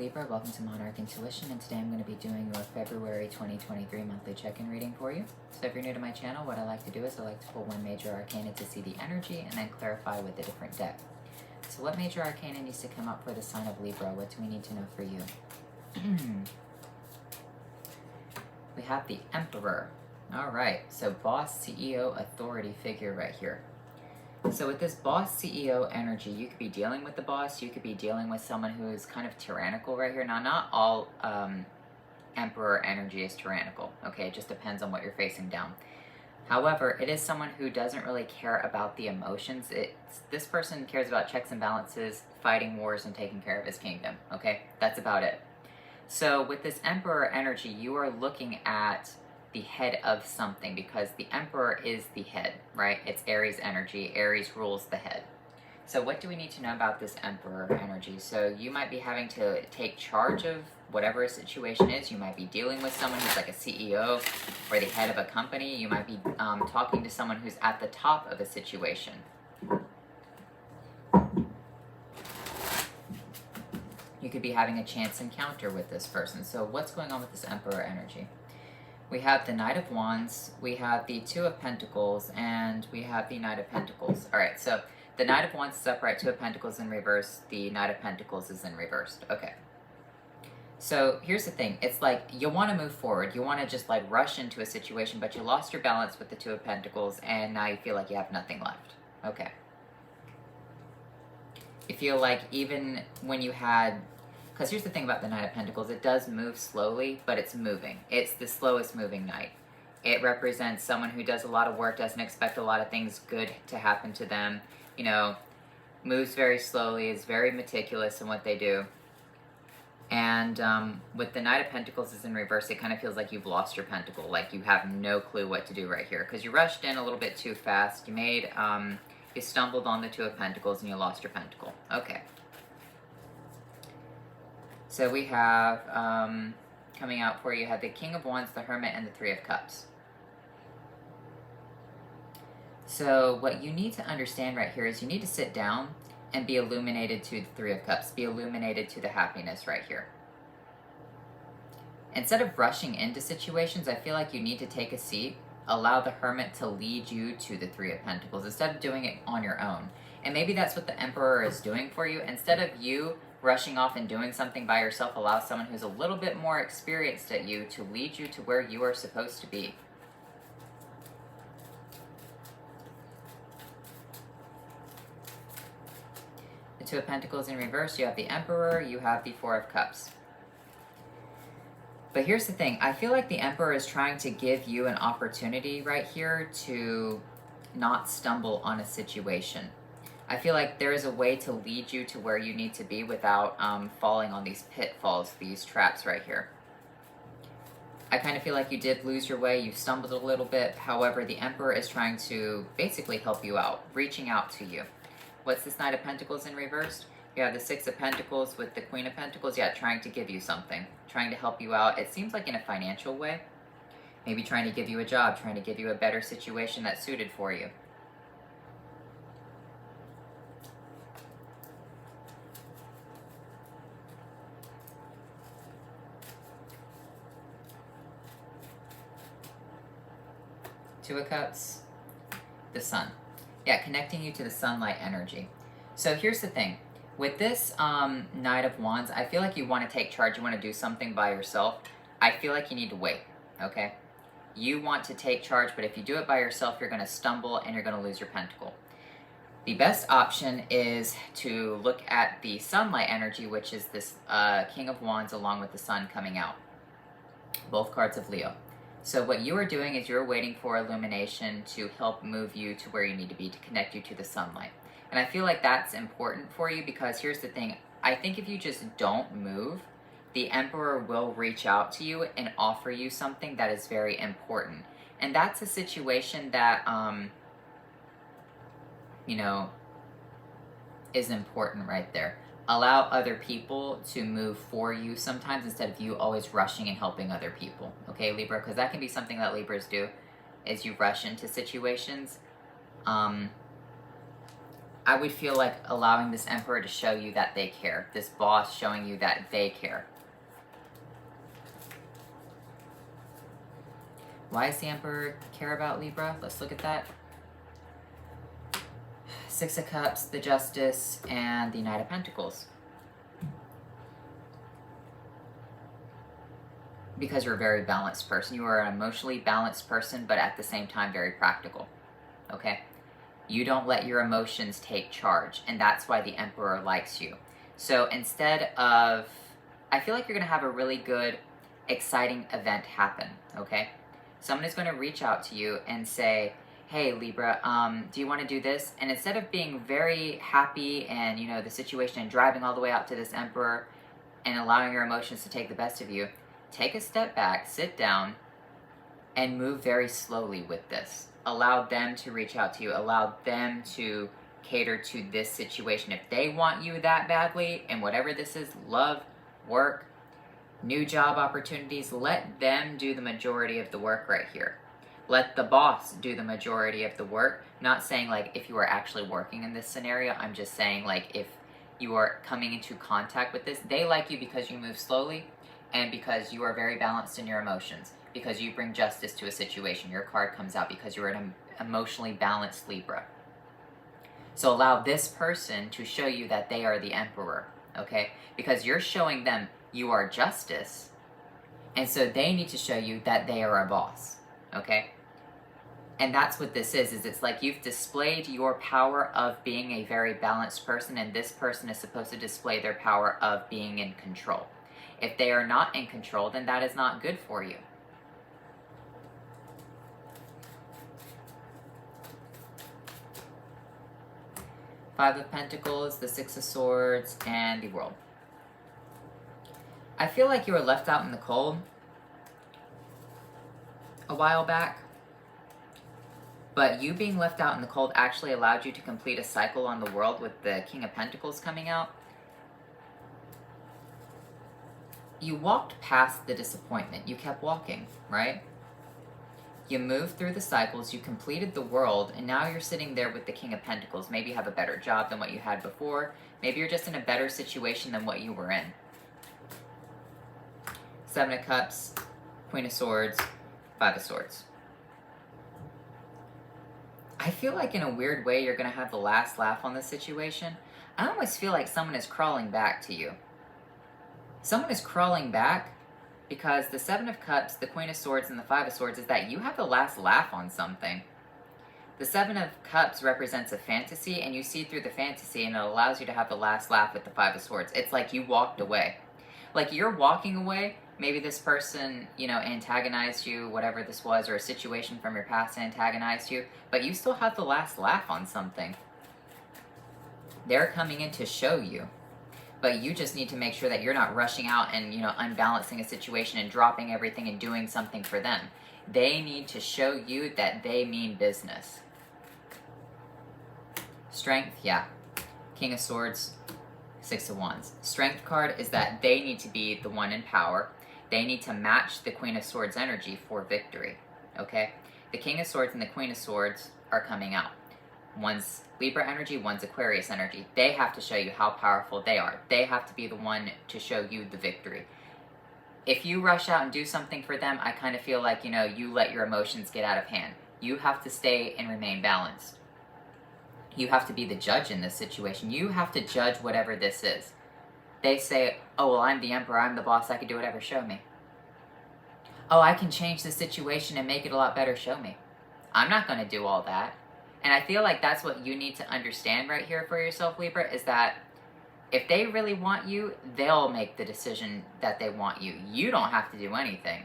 Libra, welcome to Monarch Intuition, and today I'm going to be doing your February 2023 monthly check-in reading for you. So if you're new to my channel, what I like to do is I like to pull one major arcana to see the energy and then clarify with a different deck. So what major arcana needs to come up for the sign of Libra? What do we need to know for you? We have the Emperor. All right, so boss, CEO, authority figure right here. So with this boss CEO energy, you could be dealing with the boss, you could be dealing with someone who is kind of tyrannical right here. Now, not all Emperor energy is tyrannical, okay? It just depends on what you're facing down. However, it is someone who doesn't really care about the emotions. This person cares about checks and balances, fighting wars, and taking care of his kingdom, okay? That's about it. So with this Emperor energy, you are looking at the head of something, because the Emperor is the head, right? It's Aries energy. Aries rules the head. So what do we need to know about this Emperor energy? So you might be having to take charge of whatever a situation is. You might be dealing with someone who's like a CEO or the head of a company. You might be talking to someone who's at the top of a situation. You could be having a chance encounter with this person. So what's going on with this Emperor energy? We have the Knight of Wands, we have the Two of Pentacles, and we have the Knight of Pentacles. All right, so the Knight of Wands is upright, Two of Pentacles in reverse, the Knight of Pentacles is in reversed. Okay. So here's the thing. It's like you want to move forward. You want to just like rush into a situation, but you lost your balance with the Two of Pentacles, and now you feel like you have nothing left. Okay. You feel like even when you had... Because here's the thing about the Knight of Pentacles, it does move slowly, but it's moving. It's the slowest moving knight. It represents someone who does a lot of work, doesn't expect a lot of things good to happen to them, you know, moves very slowly, is very meticulous in what they do. And with the Knight of Pentacles is in reverse, it kind of feels like you've lost your pentacle, like you have no clue what to do right here. Because you rushed in a little bit too fast. You made, you stumbled on the Two of Pentacles and you lost your pentacle. Okay. So we have, coming out for you, have the King of Wands, the Hermit, and the Three of Cups. So what you need to understand right here is you need to sit down and be illuminated to the Three of Cups. Be illuminated to the happiness right here. Instead of rushing into situations, I feel like you need to take a seat, allow the Hermit to lead you to the Three of Pentacles instead of doing it on your own. And maybe that's what the Emperor is doing for you. Instead of you rushing off and doing something by yourself, allow someone who's a little bit more experienced at you to lead you to where you are supposed to be. The Two of Pentacles in reverse, you have the Emperor, you have the Four of Cups. But here's the thing, I feel like the Emperor is trying to give you an opportunity right here to not stumble on a situation. I feel like there is a way to lead you to where you need to be without falling on these pitfalls, these traps right here. I kind of feel like you did lose your way, you stumbled a little bit. However, the Emperor is trying to basically help you out, reaching out to you. What's this Knight of Pentacles in reverse? You have the Six of Pentacles with the Queen of Pentacles. Yeah, trying to give you something, trying to help you out. It seems like in a financial way. Maybe trying to give you a job, trying to give you a better situation that's suited for you. Two of Cups, the Sun. Yeah, connecting you to the sunlight energy. So here's the thing. With this Knight of Wands, I feel like you want to take charge. You want to do something by yourself. I feel like you need to wait, okay? You want to take charge, but if you do it by yourself, you're going to stumble and you're going to lose your pentacle. The best option is to look at the sunlight energy, which is this King of Wands along with the Sun coming out. Both cards of Leo. So what you are doing is you're waiting for illumination to help move you to where you need to be, to connect you to the sunlight. And I feel like that's important for you because here's the thing. I think if you just don't move, the Emperor will reach out to you and offer you something that is very important. And that's a situation that, you know, is important right there. Allow other people to move for you sometimes instead of you always rushing and helping other people. Okay, Libra? Because that can be something that Libras do, is you rush into situations. I would feel like allowing this Emperor to show you that they care. This boss showing you that they care. Why does the Emperor care about Libra? Let's look at that. Six of Cups, the Justice, and the Knight of Pentacles. Because you're a very balanced person. You are an emotionally balanced person, but at the same time very practical. Okay? You don't let your emotions take charge, and that's why the Emperor likes you. So instead of... I feel like you're going to have a really good, exciting event happen, okay? Someone is going to reach out to you and say, hey, Libra, do you want to do this? And instead of being very happy and, you know, the situation and driving all the way out to this Emperor and allowing your emotions to take the best of you, take a step back, sit down, and move very slowly with this. Allow them to reach out to you. Allow them to cater to this situation. If they want you that badly, and whatever this is, love, work, new job opportunities, let them do the majority of the work right here. Let the boss do the majority of the work. Not saying like if you are actually working in this scenario, I'm just saying like if you are coming into contact with this, they like you because you move slowly and because you are very balanced in your emotions, because you bring justice to a situation. Your card comes out because you're an emotionally balanced Libra. So allow this person to show you that they are the Emperor, okay? Because you're showing them you are justice, and so they need to show you that they are a boss, okay? And that's what this is it's like you've displayed your power of being a very balanced person, and this person is supposed to display their power of being in control. If they are not in control, then that is not good for you. Five of Pentacles, the Six of Swords, and the World. I feel like you were left out in the cold a while back, but you being left out in the cold actually allowed you to complete a cycle on the World with the King of Pentacles coming out. You walked past the disappointment. You kept walking, right? You moved through the cycles, you completed the World, and now you're sitting there with the King of Pentacles. Maybe you have a better job than what you had before. Maybe you're just in a better situation than what you were in. Seven of Cups, Queen of Swords, Five of Swords. I feel like in a weird way you're going to have the last laugh on this situation. I almost feel like someone is crawling back to you. Someone is crawling back because the Seven of Cups, the Queen of Swords, and the Five of Swords is that you have the last laugh on something. The Seven of Cups represents a fantasy, and you see through the fantasy, and it allows you to have the last laugh with the Five of Swords. It's like you walked away. Like you're walking away. Maybe this person, you know, antagonized you, whatever this was, or a situation from your past antagonized you, but you still have the last laugh on something. They're coming in to show you, but you just need to make sure that you're not rushing out and, you know, unbalancing a situation and dropping everything and doing something for them. They need to show you that they mean business. Strength, yeah. King of Swords, Six of Wands. Strength card is that they need to be the one in power. They need to match the Queen of Swords energy for victory, okay? The King of Swords and the Queen of Swords are coming out. One's Libra energy, one's Aquarius energy. They have to show you how powerful they are. They have to be the one to show you the victory. If you rush out and do something for them, I kind of feel like, you know, you let your emotions get out of hand. You have to stay and remain balanced. You have to be the judge in this situation. You have to judge whatever this is. They say, oh, well, I'm the Emperor, I'm the boss, I can do whatever, show me. Oh, I can change the situation and make it a lot better, show me. I'm not going to do all that. And I feel like that's what you need to understand right here for yourself, Libra, is that if they really want you, they'll make the decision that they want you. You don't have to do anything.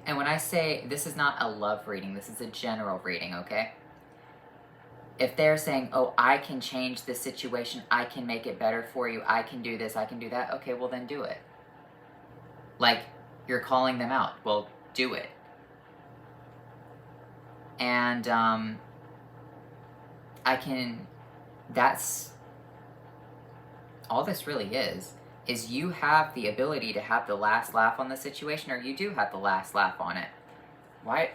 And when I say this is not a love reading, this is a general reading, okay? If they're saying, oh, I can change the situation, I can make it better for you, I can do this, I can do that, okay, well then do it. Like, you're calling them out. Well, do it. And that's all this really is you have the ability to have the last laugh on the situation, or you do have the last laugh on it. Why?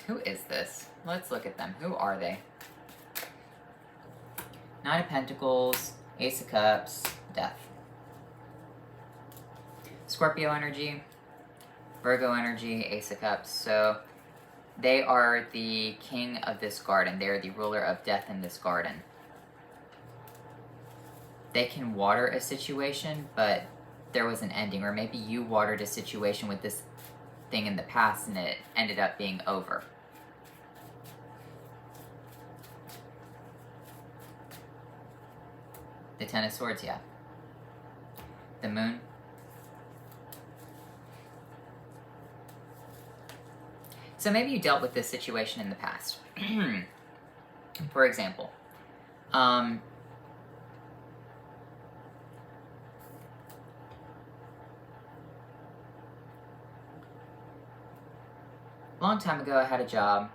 Who is this? Let's look at them. Who are they? Nine of Pentacles, Ace of Cups, Death. Scorpio energy, Virgo energy, Ace of Cups. So they are the king of this garden. They are the ruler of death in this garden. They can water a situation, but there was an ending. Or maybe you watered a situation with this thing in the past and it ended up being over. The Ten of Swords, yeah. The Moon. So maybe you dealt with this situation in the past. For example, long time ago I had a job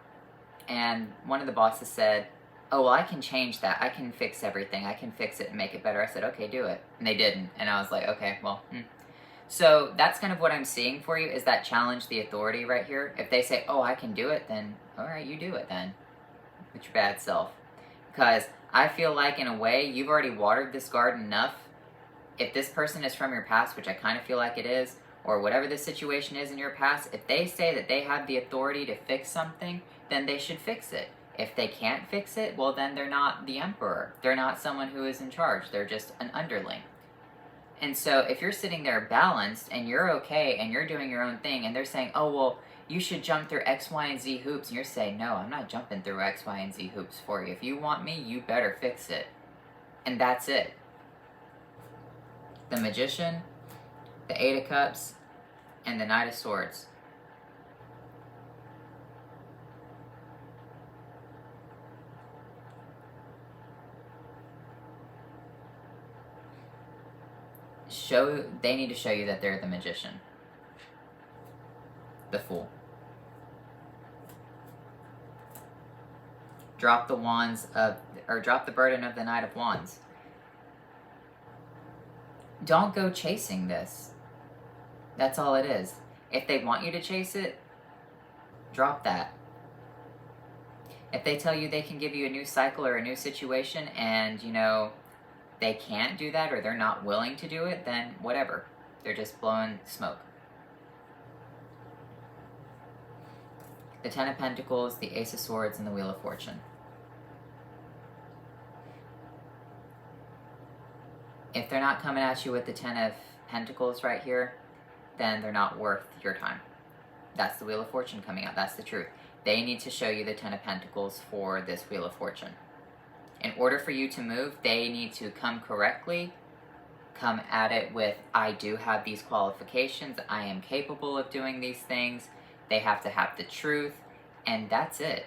and one of the bosses said, oh, well, I can change that. I can fix everything. I can fix it and make it better. I said, okay, do it. And they didn't. And I was like, okay, well, So that's kind of what I'm seeing for you, is that challenge the authority right here. If they say, oh, I can do it, then all right, you do it then with your bad self. Because I feel like in a way, you've already watered this garden enough. If this person is from your past, which I kind of feel like it is, or whatever the situation is in your past, if they say that they have the authority to fix something, then they should fix it. If they can't fix it, well, then they're not the emperor. They're not someone who is in charge. They're just an underling. And so if you're sitting there balanced and you're okay and you're doing your own thing and they're saying, oh, well, you should jump through X, Y, and Z hoops, and you're saying, no, I'm not jumping through X, Y, and Z hoops for you. If you want me, you better fix it. And that's it. The Magician, the Eight of Cups, and the Knight of Swords. They need to show you that they're the Magician. The Fool. Drop the wands of, or drop the burden of the Knight of Wands. Don't go chasing this. That's all it is. If they want you to chase it, drop that. If they tell you they can give you a new cycle or a new situation and, you know, they can't do that or they're not willing to do it, then whatever. They're just blowing smoke. The Ten of Pentacles, the Ace of Swords, and the Wheel of Fortune. If they're not coming at you with the Ten of Pentacles right here, then they're not worth your time. That's the Wheel of Fortune coming out. That's the truth. They need to show you the Ten of Pentacles for this Wheel of Fortune. In order for you to move, they need to come correctly, come at it with, I do have these qualifications, I am capable of doing these things. They have to have the truth, and that's it.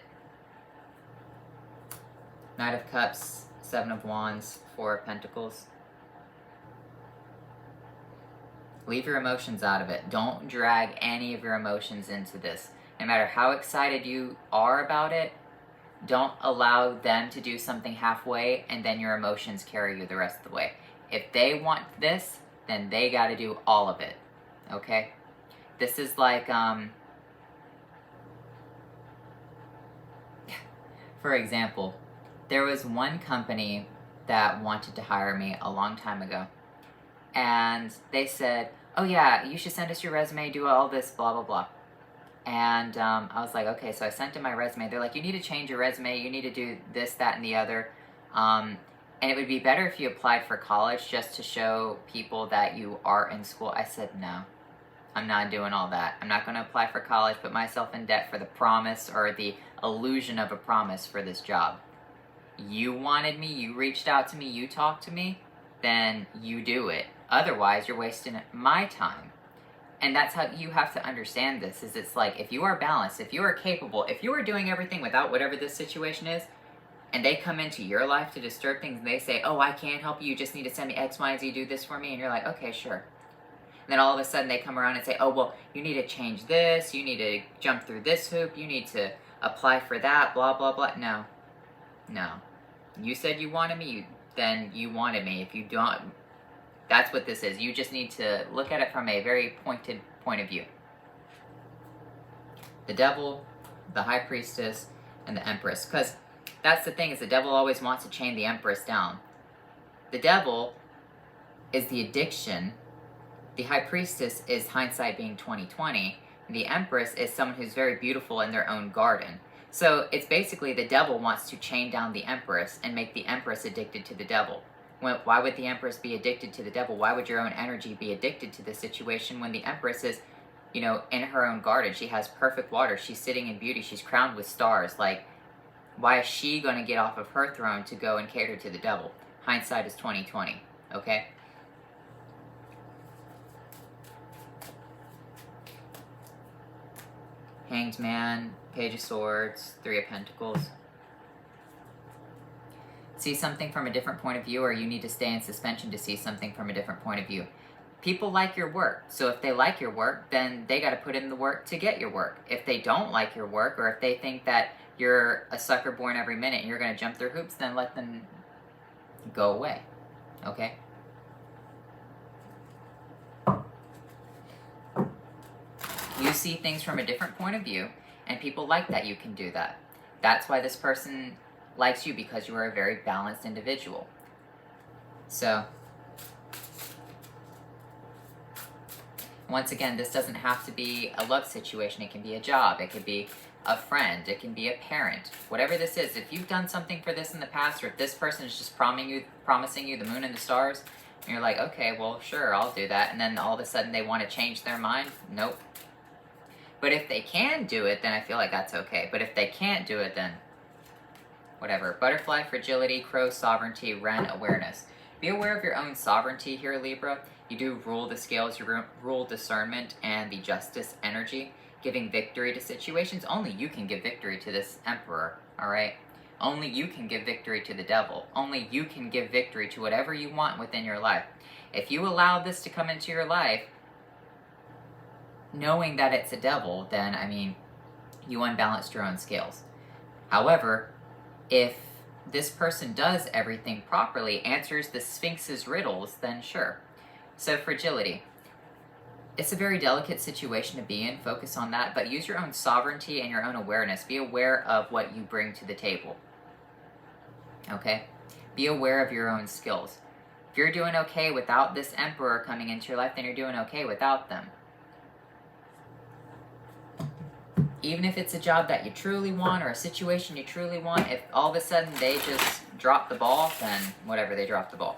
Knight of Cups, Seven of Wands, Four of Pentacles. Leave your emotions out of it. Don't drag any of your emotions into this. No matter how excited you are about it, don't allow them to do something halfway and then your emotions carry you the rest of the way. If they want this, then they got to do all of it. Okay? This is like, for example, there was one company that wanted to hire me a long time ago. And they said, oh yeah, you should send us your resume, do all this, blah, blah, blah. And I was like, okay, so I sent in my resume. They're like, you need to change your resume. You need to do this, that, and the other. And it would be better if you applied for college just to show people that you are in school. I said, no, I'm not doing all that. I'm not going to apply for college, put myself in debt for the promise or the illusion of a promise for this job. You wanted me, you reached out to me, you talked to me, then you do it. Otherwise, you're wasting my time. And that's how you have to understand this, is it's like, if you are balanced, if you are capable, if you are doing everything without whatever this situation is, and they come into your life to disturb things, and they say, oh, I can't help you, you just need to send me X, Y, and Z, do this for me, and you're like, okay, sure. And then all of a sudden they come around and say, oh, well, you need to change this, you need to jump through this hoop, you need to apply for that, blah, blah, blah. No. No. You said you wanted me, then you wanted me. If you don't, that's what this is. You just need to look at it from a very pointed point of view. The Devil, the High Priestess, and the Empress. Because that's the thing, is the Devil always wants to chain the Empress down. The Devil is the addiction. The High Priestess is hindsight being 20/20. The Empress is someone who's very beautiful in their own garden. So it's basically the Devil wants to chain down the Empress and make the Empress addicted to the Devil. Why would the Empress be addicted to the Devil? Why would your own energy be addicted to this situation when the Empress is, you know, in her own garden? She has perfect water. She's sitting in beauty. She's crowned with stars. Like, why is she going to get off of her throne to go and cater to the Devil? Hindsight is 20/20, okay? Hanged Man, Page of Swords, Three of Pentacles. See something from a different point of view, or you need to stay in suspension to see something from a different point of view. People like your work, so if they like your work, then they got to put in the work to get your work. If they don't like your work, or if they think that you're a sucker born every minute and you're going to jump through hoops, then let them go away, okay? You see things from a different point of view, and people like that you can do that. That's why this person likes you, because you are a very balanced individual. So, once again, this doesn't have to be a love situation. It can be a job. It could be a friend. It can be a parent. Whatever this is, if you've done something for this in the past, or if this person is just promising you the moon and the stars, and you're like, okay, well, sure, I'll do that, and then all of a sudden they want to change their mind, nope. But if they can do it, then I feel like that's okay. But if they can't do it, then whatever. Butterfly, fragility, crow, sovereignty, wren, awareness. Be aware of your own sovereignty here, Libra. You do rule the scales, you rule discernment and the justice energy, giving victory to situations. Only you can give victory to this Emperor, all right? Only you can give victory to the Devil. Only you can give victory to whatever you want within your life. If you allow this to come into your life, knowing that it's a devil, then, I mean, you unbalanced your own scales. However, if this person does everything properly, answers the Sphinx's riddles, then sure. So, fragility. It's a very delicate situation to be in. Focus on that, but use your own sovereignty and your own awareness. Be aware of what you bring to the table. Okay? Be aware of your own skills. If you're doing okay without this Emperor coming into your life, then you're doing okay without them. Even if it's a job that you truly want, or a situation you truly want, if all of a sudden they just drop the ball, then whatever, they drop the ball.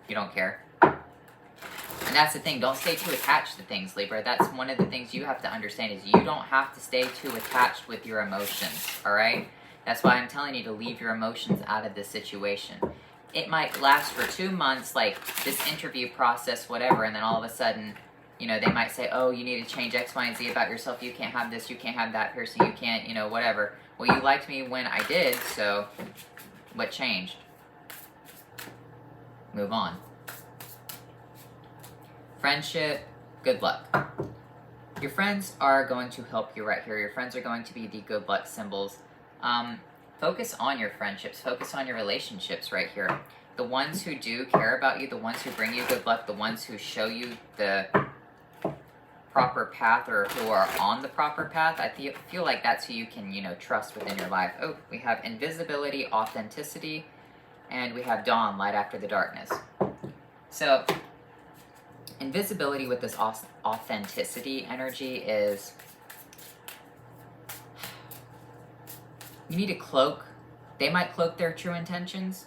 You don't care. And that's the thing, don't stay too attached to things, Libra. That's one of the things you have to understand, is you don't have to stay too attached with your emotions, alright? That's why I'm telling you to leave your emotions out of this situation. It might last for 2 months, like this interview process, whatever, and then all of a sudden, you know, they might say, oh, you need to change X, Y, and Z about yourself. You can't have this, you can't have that piercing, you can't, you know, whatever. Well, you liked me when I did, so what changed? Move on. Friendship, good luck. Your friends are going to help you right here. Your friends are going to be the good luck symbols. Focus on your friendships. Focus on your relationships right here. The ones who do care about you, the ones who bring you good luck, the ones who show you the proper path, or who are on the proper path, I feel like that's who you can, you know, trust within your life. Oh, we have invisibility, authenticity, and we have dawn, light after the darkness. So, invisibility with this authenticity energy is, you need to cloak. They might cloak their true intentions,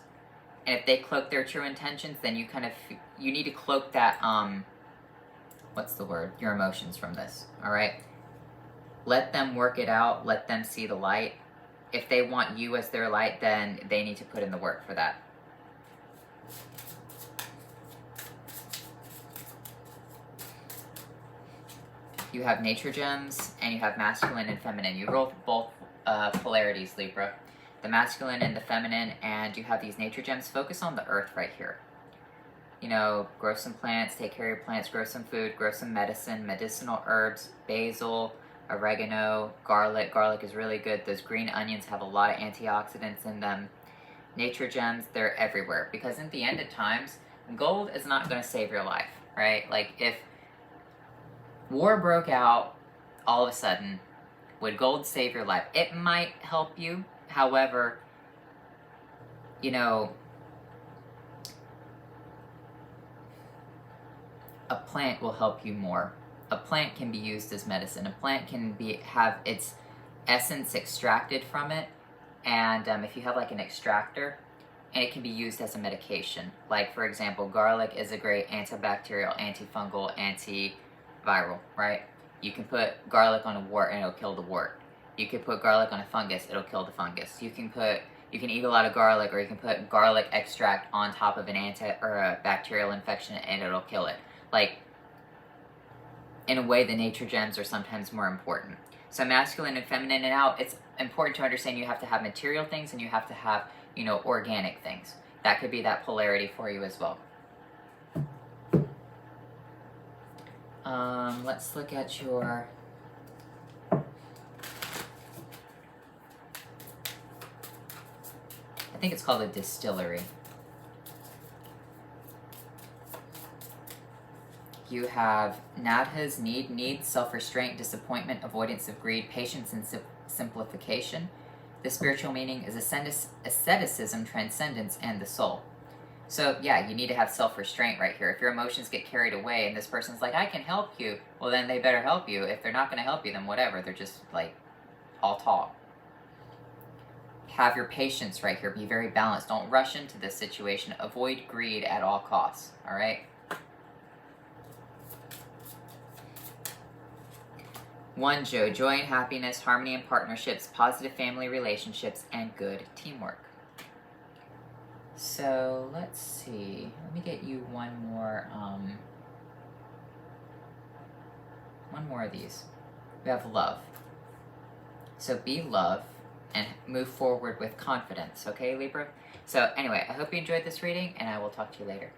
and if they cloak their true intentions, then you kind of, you need to cloak that, what's the word? Your emotions from this, all right? Let them work it out. Let them see the light. If they want you as their light, then they need to put in the work for that. You have nature gems, and you have masculine and feminine. You roll both polarities, Libra. The masculine and the feminine, and you have these nature gems. Focus on the earth right here. You know, grow some plants, take care of your plants, grow some food, grow some medicine, medicinal herbs, basil, oregano, garlic. Garlic is really good. Those green onions have a lot of antioxidants in them. Nature gems, they're everywhere. Because at the end of times, gold is not going to save your life, right? Like, if war broke out all of a sudden, Would gold save your life? It might help you. However, you know, a plant will help you more. A plant can be used as medicine. A plant can have its essence extracted from it, and if you have like an extractor, and it can be used as a medication. Like, for example, garlic is a great antibacterial, antifungal, antiviral, right? You can put garlic on a wart and it'll kill the wart. You could put garlic on a fungus, it'll kill the fungus. You can eat a lot of garlic, or you can put garlic extract on top of a bacterial infection and it'll kill it. Like, in a way, the nature gems are sometimes more important. So masculine and feminine, and now it's important to understand you have to have material things and you have to have, you know, organic things. That could be that polarity for you as well. Let's look at your... I think it's called a distillery. You have Nadha's need, self-restraint, disappointment, avoidance of greed, patience, and simplification. The spiritual meaning is asceticism, transcendence, and the soul. So yeah, you need to have self-restraint right here. If your emotions get carried away and this person's like, I can help you, well then they better help you. If they're not going to help you, then whatever. They're just like all talk. Have your patience right here. Be very balanced. Don't rush into this situation. Avoid greed at all costs. All right? 1, Joe. Joy and happiness, harmony and partnerships, positive family relationships, and good teamwork. So, let's see. Let me get you one more of these. We have love. So be love and move forward with confidence, okay, Libra? So anyway, I hope you enjoyed this reading, and I will talk to you later.